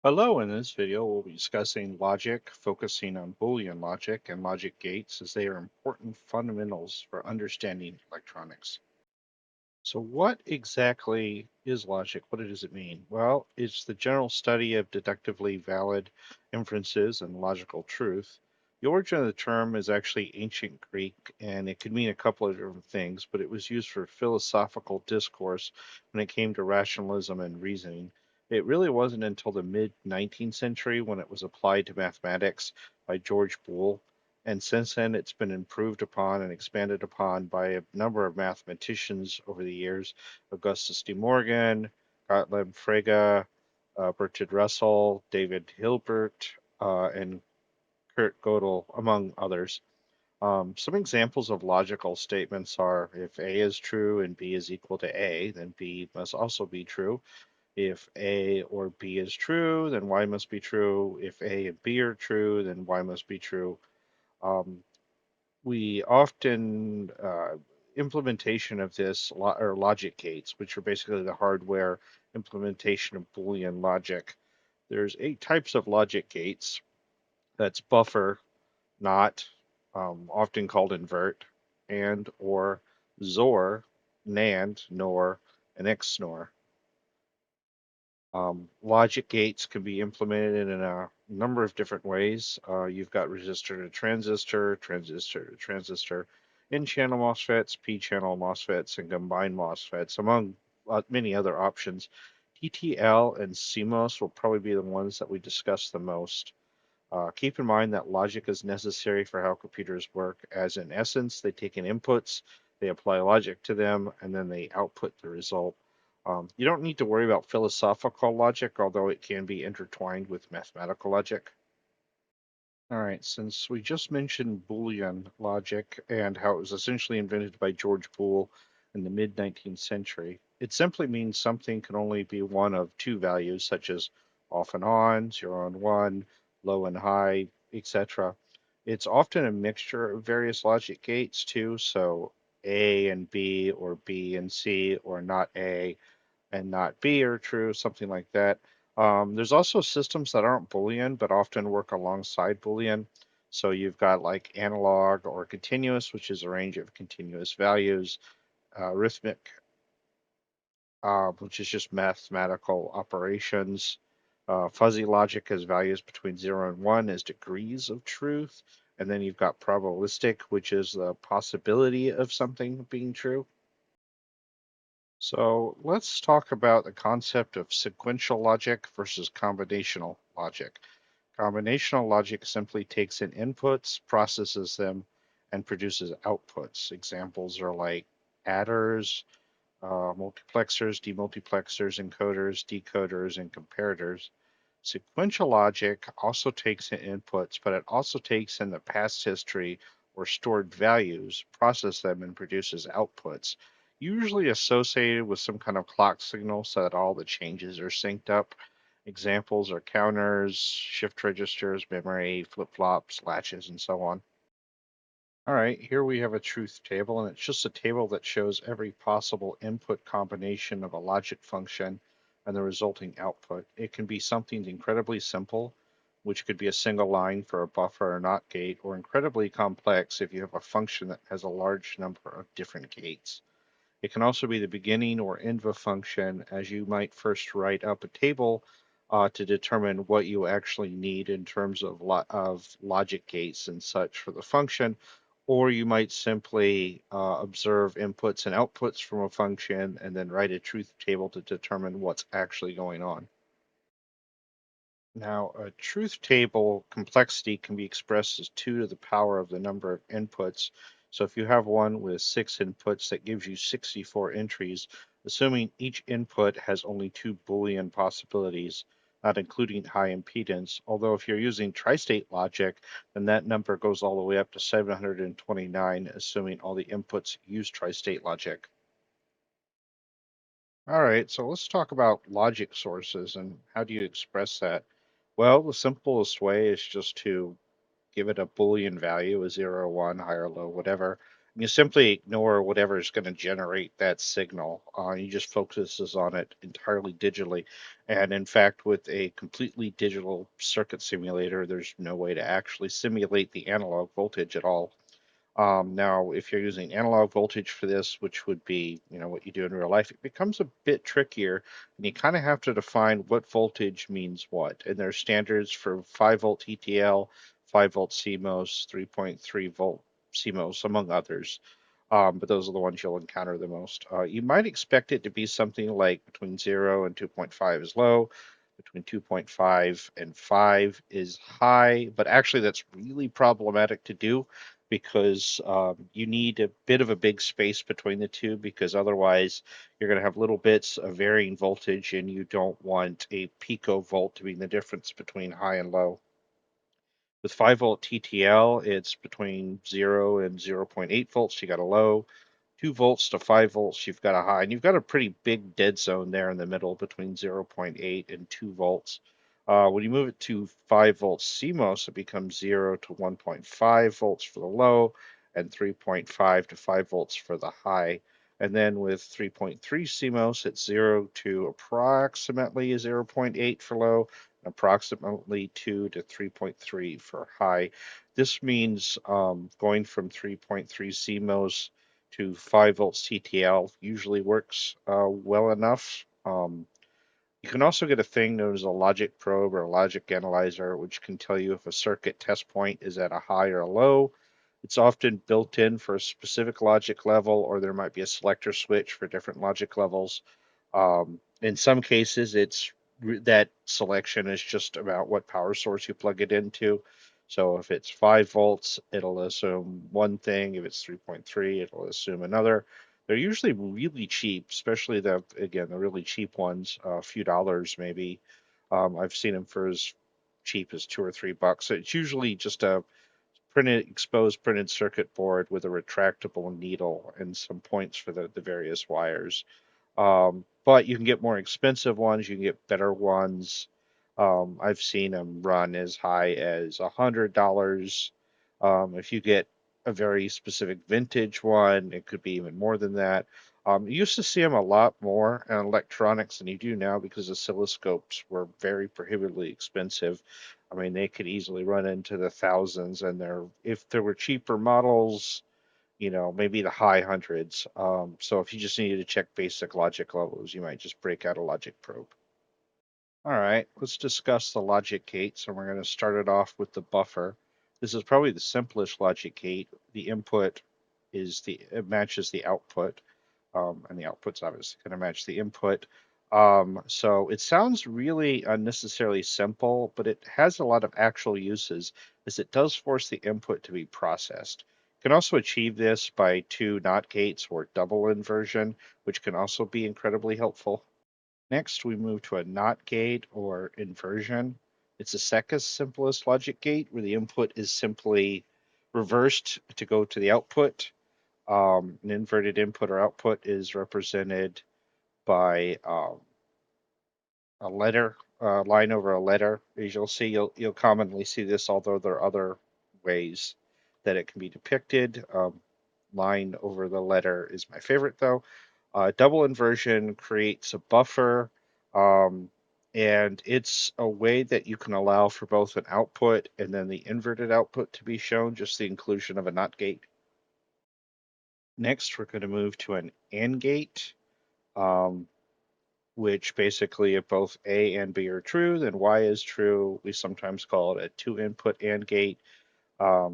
Hello, in this video we'll be discussing logic, focusing on Boolean logic and logic gates as they are important fundamentals for understanding electronics. So what exactly is logic? What does it mean? Well, it's the general study of deductively valid inferences and logical truth. The origin of the term is actually ancient Greek, and it could mean a couple of different things, but it was used for philosophical discourse when it came to rationalism and reasoning. It really wasn't until the mid 19th century when it was applied to mathematics by George Boole, and since then, it's been improved upon and expanded upon by a number of mathematicians over the years: Augustus De Morgan, Gottlieb Frege, Bertrand Russell, David Hilbert, and Kurt Gödel, among others. Some examples of logical statements are: if A is true and B is equal to A, then B must also be true. If A or B is true, then Y must be true. If A and B are true, then Y must be true. Um, we often implementation of this or logic gates, which are basically the hardware implementation of Boolean logic. There's 8 types of logic gates. That's buffer, not, often called invert, and or XOR, NAND, NOR, and XNOR. Logic gates can be implemented in a number of different ways. You've got resistor to transistor, transistor to transistor, N-channel MOSFETs, P-channel MOSFETs, and combined MOSFETs, among many other options. TTL and CMOS will probably be the ones that we discuss the most. Keep in mind that logic is necessary for how computers work, as in essence, they take in inputs, they apply logic to them, and then they output the result. You don't need to worry about philosophical logic, although it can be intertwined with mathematical logic. All right, since we just mentioned Boolean logic and how it was essentially invented by George Boole in the mid 19th century, it simply means something can only be one of two values, such as off and on, 0 and 1, low and high, etc. It's often a mixture of various logic gates too, so A and B, or B and C, or not A and not B are true, something like that. There's also systems that aren't Boolean, but often work alongside Boolean. So you've got like analog or continuous, which is a range of continuous values, arithmetic, which is just mathematical operations. Fuzzy logic has values between 0 and 1 as degrees of truth. And then you've got probabilistic, which is the possibility of something being true. So let's talk about the concept of sequential logic versus combinational logic. Combinational logic simply takes in inputs, processes them, and produces outputs. Examples are like adders, multiplexers, demultiplexers, encoders, decoders, and comparators. Sequential logic also takes in inputs, but it also takes in the past history or stored values, processes them, and produces outputs, usually associated with some kind of clock signal so that all the changes are synced up. Examples are counters, shift registers, memory, flip-flops, latches, and so on. All right, here we have a truth table, and it's just a table that shows every possible input combination of a logic function and the resulting output. It can be something incredibly simple, which could be a single line for a buffer or NOT gate, or incredibly complex if you have a function that has a large number of different gates. It can also be the beginning or end of a function, as you might first write up a table to determine what you actually need in terms of, logic gates and such for the function, or you might simply observe inputs and outputs from a function and then write a truth table to determine what's actually going on. Now, a truth table complexity can be expressed as 2 to the power of the number of inputs. So if you have one with 6 inputs, that gives you 64 entries, assuming each input has only 2 Boolean possibilities, not including high impedance. Although if you're using tri-state logic, then that number goes all the way up to 729, assuming all the inputs use tri-state logic. All right, so let's talk about logic sources and how do you express that. Well, the simplest way is just to give it a Boolean value, a 0, 1, high or low, whatever. And you simply ignore whatever is going to generate that signal. You just focuses on it entirely digitally. And in fact, with a completely digital circuit simulator, there's no way to actually simulate the analog voltage at all. Now, if you're using analog voltage for this, which would be, what you do in real life, it becomes a bit trickier, and you kind of have to define what voltage means what. And there's standards for 5-volt TTL, 5-volt CMOS, 3.3 volt CMOS, among others. But those are the ones you'll encounter the most. You might expect it to be something like between 0 and 2.5 is low, between 2.5 and 5 is high, but actually that's really problematic to do because you need a bit of a big space between the two because otherwise you're going to have little bits of varying voltage and you don't want a picovolt to be the difference between high and low. With 5-volt TTL, it's between 0 and 0.8 volts, you got a low. 2 volts to 5 volts, you've got a high. And you've got a pretty big dead zone there in the middle between 0.8 and 2 volts. When you move it to 5 volts CMOS, it becomes 0 to 1.5 volts for the low and 3.5 to 5 volts for the high. And then with 3.3 CMOS, it's 0 to approximately 0.8 for low, approximately 2 to 3.3 for high. This means going from 3.3 CMOS to 5 volts TTL usually works well enough. You can also get a thing known as a logic probe or a logic analyzer, which can tell you if a circuit test point is at a high or a low. It's often built in for a specific logic level, or there might be a selector switch for different logic levels. In some cases, that selection is just about what power source you plug it into. So if it's 5 volts, it'll assume one thing. If it's 3.3, it'll assume another. They're usually really cheap, especially the really cheap ones, a few dollars maybe. I've seen them for as cheap as $2 or $3. So it's usually just a exposed printed circuit board with a retractable needle and some points for the various wires. But you can get more expensive ones, you can get better ones. I've seen them run as high as $100. If you get a very specific vintage one, it could be even more than that. You used to see them a lot more in electronics than you do now because oscilloscopes were very prohibitively expensive. I mean, they could easily run into the thousands, and if there were cheaper models, maybe the high hundreds. So if you just needed to check basic logic levels, you might just break out a logic probe. All right, let's discuss the logic gates, and we're going to start it off with the buffer. This is probably the simplest logic gate. The input it matches the output, and the output's obviously going to match the input. So it sounds really unnecessarily simple, but it has a lot of actual uses as it does force the input to be processed. You can also achieve this by two NOT gates or double inversion, which can also be incredibly helpful. Next, we move to a NOT gate or inversion. It's the second simplest logic gate where the input is simply reversed to go to the output. An inverted input or output is represented by a letter, line over a letter. As you'll commonly see this, although there are other ways that it can be depicted. Line over the letter is my favorite, though. Double inversion creates a buffer, um, and it's a way that you can allow for both an output and then the inverted output to be shown, just the inclusion of a NOT gate. Next, we're going to move to an AND gate. Um, which basically if both A and B are true, then Y is true. We sometimes call it a two input AND gate,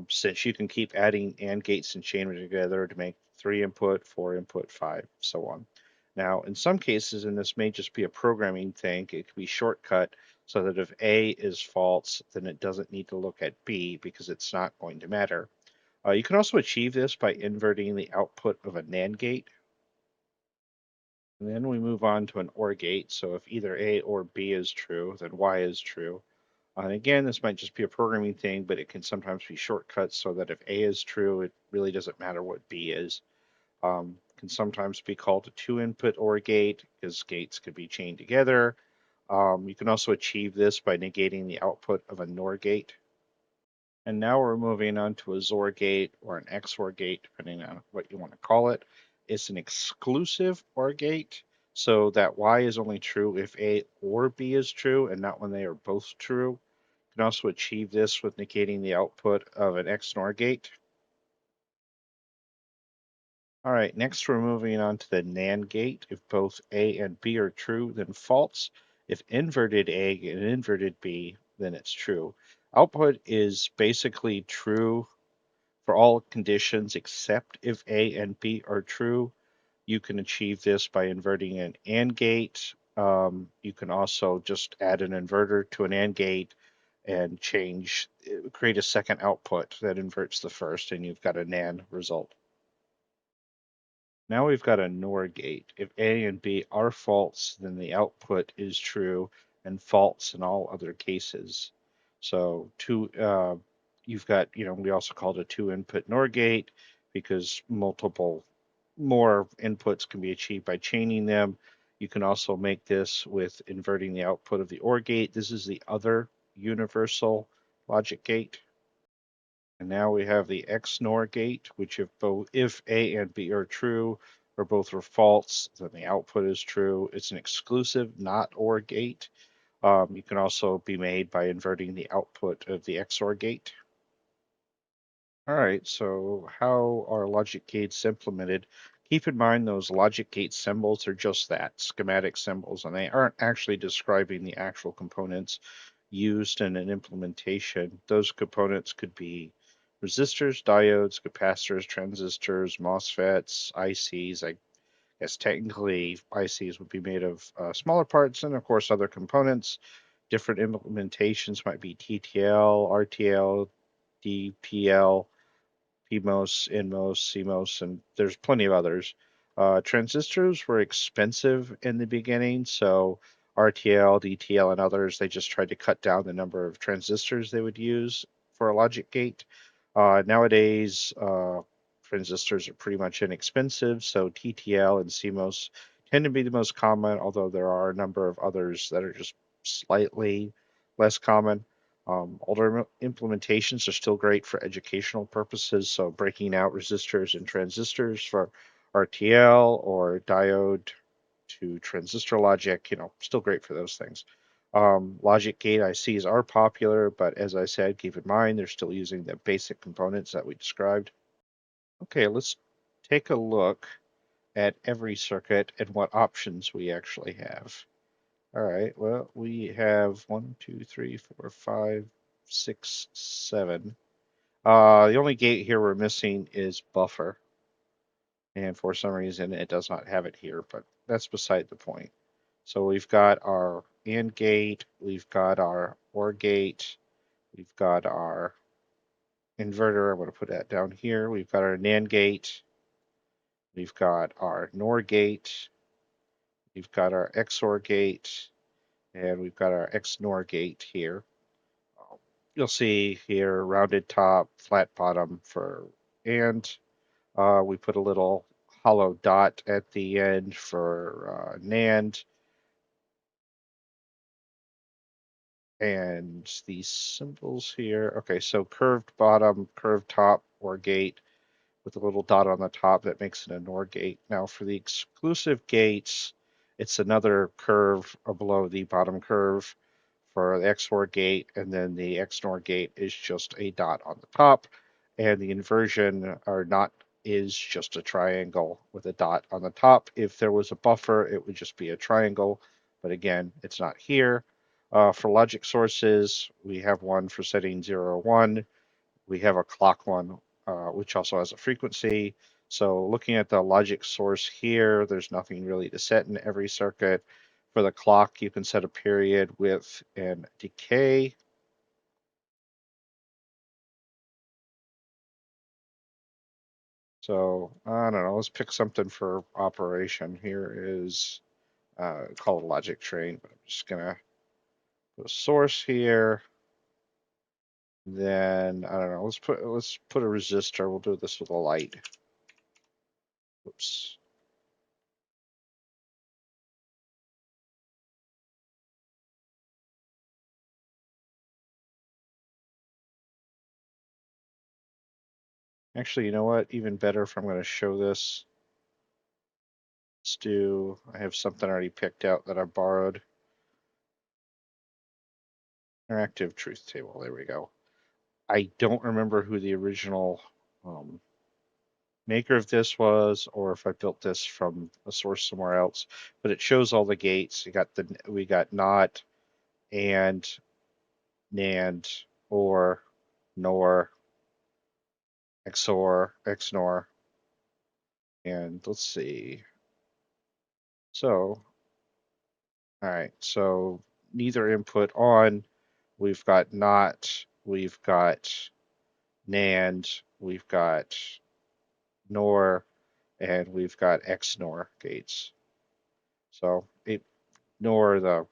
since you can keep adding AND gates and chaining them together to make 3 input, 4 input, 5, so on. Now, in some cases, and this may just be a programming thing, it can be shortcut so that if A is false, then it doesn't need to look at B because it's not going to matter. You can also achieve this by inverting the output of a NAND gate. And then we move on to an OR gate. So if either A or B is true, then Y is true. And again, this might just be a programming thing, but it can sometimes be shortcuts so that if A is true, it really doesn't matter what B is. Can sometimes be called a two input OR gate because gates could be chained together. You can also achieve this by negating the output of a NOR gate. And now we're moving on to a XOR gate or an XOR gate, depending on what you want to call it. It's an exclusive OR gate, so that Y is only true if A or B is true and not when they are both true. You can also achieve this with negating the output of an XNOR gate. All right, next we're moving on to the NAND gate. If both A and B are true, then false. If inverted A and inverted B, then it's true. Output is basically true for all conditions except if A and B are true. You can achieve this by inverting an AND gate. You can also just add an inverter to an AND gate and create a second output that inverts the first, and you've got a NAND result. Now we've got a NOR gate. If A and B are false, then the output is true and false in all other cases. So you've got, we also call it a two-input NOR gate because more inputs can be achieved by chaining them. You can also make this with inverting the output of the OR gate. This is the other universal logic gate. And now we have the XNOR gate, which if A and B are true or both are false, then the output is true. It's an exclusive not OR gate. You can also be made by inverting the output of the XOR gate. All right, so how are logic gates implemented? Keep in mind those logic gate symbols are just that, schematic symbols, and they aren't actually describing the actual components used in an implementation. Those components could be resistors, diodes, capacitors, transistors, MOSFETs, ICs. I guess technically ICs would be made of smaller parts, and of course other components. Different implementations might be TTL, RTL, DPL, PMOS, NMOS, CMOS, and there's plenty of others. Transistors were expensive in the beginning, so RTL, DTL, and others, they just tried to cut down the number of transistors they would use for a logic gate. Nowadays, transistors are pretty much inexpensive, so TTL and CMOS tend to be the most common, although there are a number of others that are just slightly less common. Older implementations are still great for educational purposes, so breaking out resistors and transistors for RTL or diode to transistor logic, still great for those things. Logic gate ICs are popular, but as I said, keep in mind they're still using the basic components that we described. Okay, let's take a look at every circuit and what options we actually have. All right, well, we have 1, 2, 3, 4, 5, 6, 7. The only gate here we're missing is buffer, and for some reason it does not have it here, but that's beside the point. So we've got our AND gate, we've got our OR gate, we've got our inverter. I'm going to put that down here. We've got our NAND gate, we've got our NOR gate, we've got our XOR gate, and we've got our XNOR gate here. You'll see here rounded top, flat bottom for and. We put a little hollow dot at the end for NAND. And these symbols here. Okay, so curved bottom, curved top, or gate with a little dot on the top that makes it a NOR gate. Now for the exclusive gates, it's another curve below the bottom curve for the XOR gate, and then the XNOR gate is just a dot on the top, and the inversion or not is just a triangle with a dot on the top. If there was a buffer, it would just be a triangle, but again, it's not here. For logic sources, we have one for setting 0, 1. We have a clock one, which also has a frequency. So looking at the logic source here, there's nothing really to set in every circuit. For the clock, you can set a period, width, and decay. So I don't know, let's pick something for operation. Here is called a logic train, but I'm just gonna put a source here. Then I don't know, let's put a resistor. We'll do this with a light. Oops. Actually, you know what? Even better if I'm going to show this. I have something already picked out that I borrowed. Interactive truth table. There we go. I don't remember who the original um, maker of this was, or if I built this from a source somewhere else. But it shows all the gates. We got not, and, NAND, or, NOR, XOR, XNOR, and let's see. So, all right. So neither input on. We've got not. We've got NAND. We've got NOR, and we've got XNOR gates. So ignore the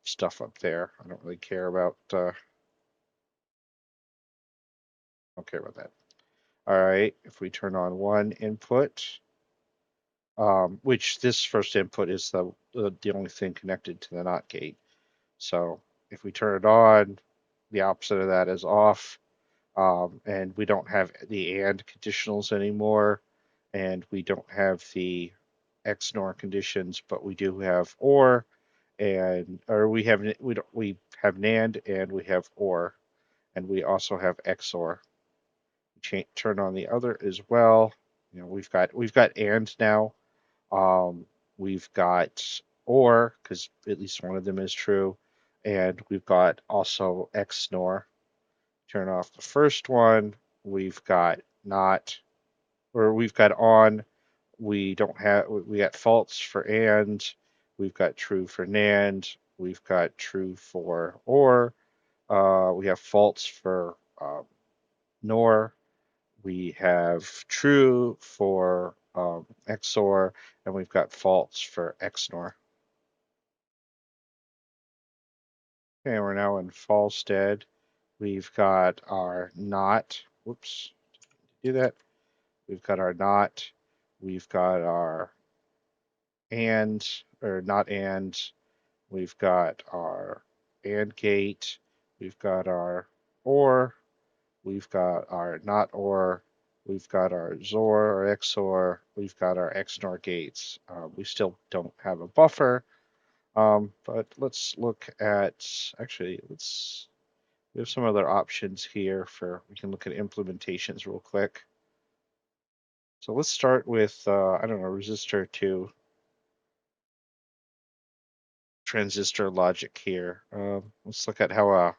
stuff up there. I don't really care about. Don't care about that. All right. If we turn on one input, which this first input is the only thing connected to the NOT gate. So if we turn it on, the opposite of that is off, and we don't have the AND conditionals anymore, and we don't have the XNOR conditions, but we do have OR, and or we have NAND and we have OR, and we also have XOR. Turn on the other as well. You know, we've got AND now. Um, we've got OR because at least one of them is true, and we've got also XNOR. Turn off the first one. We've got not, or we've got on. We got false for and. We've got true for NAND. We've got true for OR. We have false for NOR. We have true for XOR, and we've got false for XNOR. Okay, we're now in false stead. We've got our not. Whoops, do that. We've got our not. We've got our and, or not and. We've got our and gate. We've got our or. We've got our not or. We've got our XOR or XOR. We've got our XNOR gates. We still don't have a buffer, but let's look at, actually, we have some other options here we can look at implementations real quick. So let's start with, I don't know, resistor to transistor logic here. Let's look at how a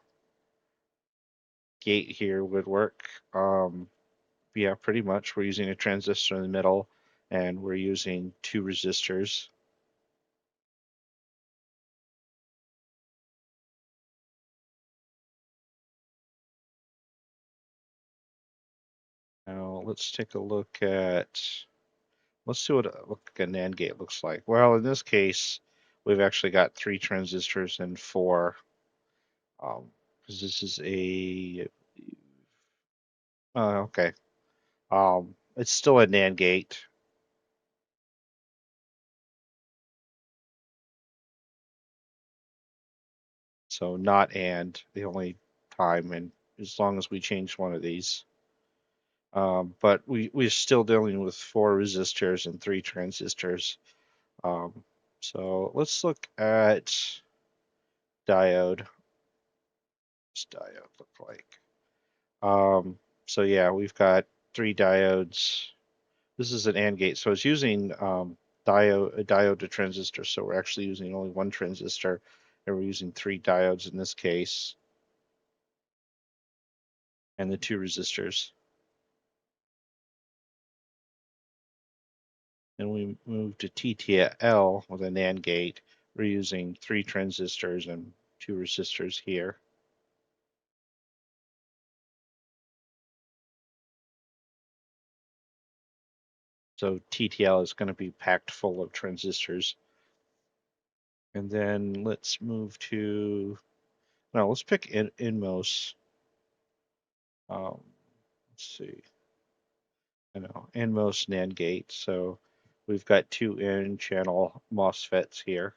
gate here would work. Yeah, pretty much. We're using a transistor in the middle, and we're using two resistors. Now let's take a look at, let's see what a NAND gate looks like. Well, in this case, we've actually got three transistors and four, because this is okay. It's still a NAND gate, so not and the only time, and as long as we change one of these. But we're still dealing with four resistors and three transistors. Um, so let's look at diode. What's diode look like? So yeah, we've got three diodes. This is an AND gate, so it's using a diode to transistor. So we're actually using only one transistor, and we're using three diodes in this case, and the two resistors. And we move to TTL with an AND gate. We're using three transistors and two resistors here. So TTL is going to be packed full of transistors. And then let's move to, no, let's pick NMOS. Let's see, I know, NMOS NAND gate. So we've got two N channel MOSFETs here.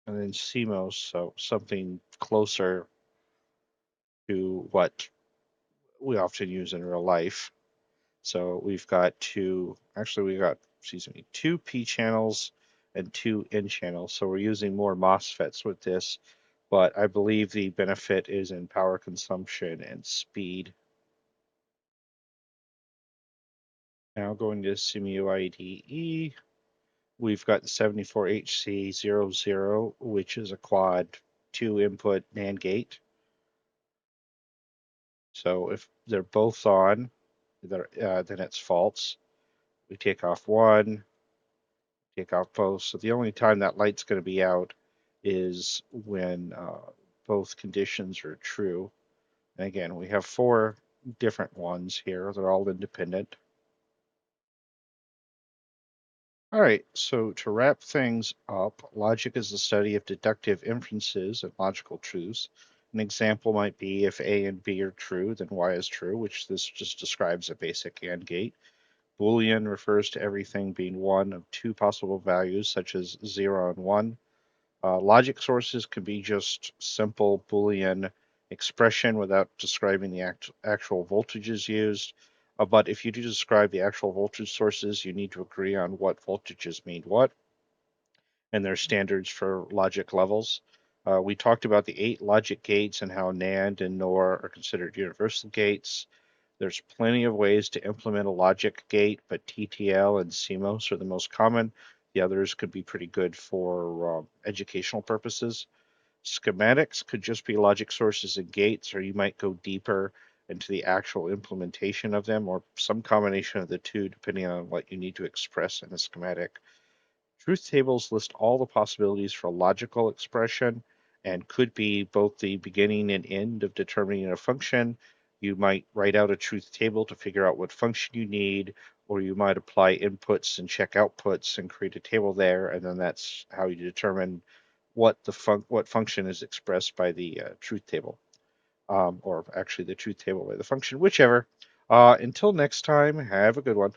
And then CMOS, so something closer to what we often use in real life. So excuse me, two P channels and two N channels. So we're using more MOSFETs with this, but I believe the benefit is in power consumption and speed. Now going to SIMUIDE, we've got the 74HC00, which is a quad two input NAND gate. So if they're both on, then it's false. We take off one, take off both. So the only time that light's going to be out is when both conditions are true. And again, we have four different ones here. They're all independent. All right, so to wrap things up, logic is the study of deductive inferences and logical truths. An example might be if A and B are true, then Y is true, which this just describes a basic AND gate. Boolean refers to everything being one of two possible values, such as 0 and 1. Logic sources can be just simple Boolean expression without describing the actual voltages used. But if you do describe the actual voltage sources, you need to agree on what voltages mean what, and there's standards for logic levels. We talked about the 8 logic gates and how NAND and NOR are considered universal gates. There's plenty of ways to implement a logic gate, but TTL and CMOS are the most common. The others could be pretty good for educational purposes. Schematics could just be logic sources and gates, or you might go deeper into the actual implementation of them, or some combination of the two, depending on what you need to express in a schematic. Truth tables list all the possibilities for logical expression and could be both the beginning and end of determining a function. You might write out a truth table to figure out what function you need, or you might apply inputs and check outputs and create a table there, and then that's how you determine what function is expressed by the truth table, or actually the truth table by the function, whichever. Until next time, have a good one.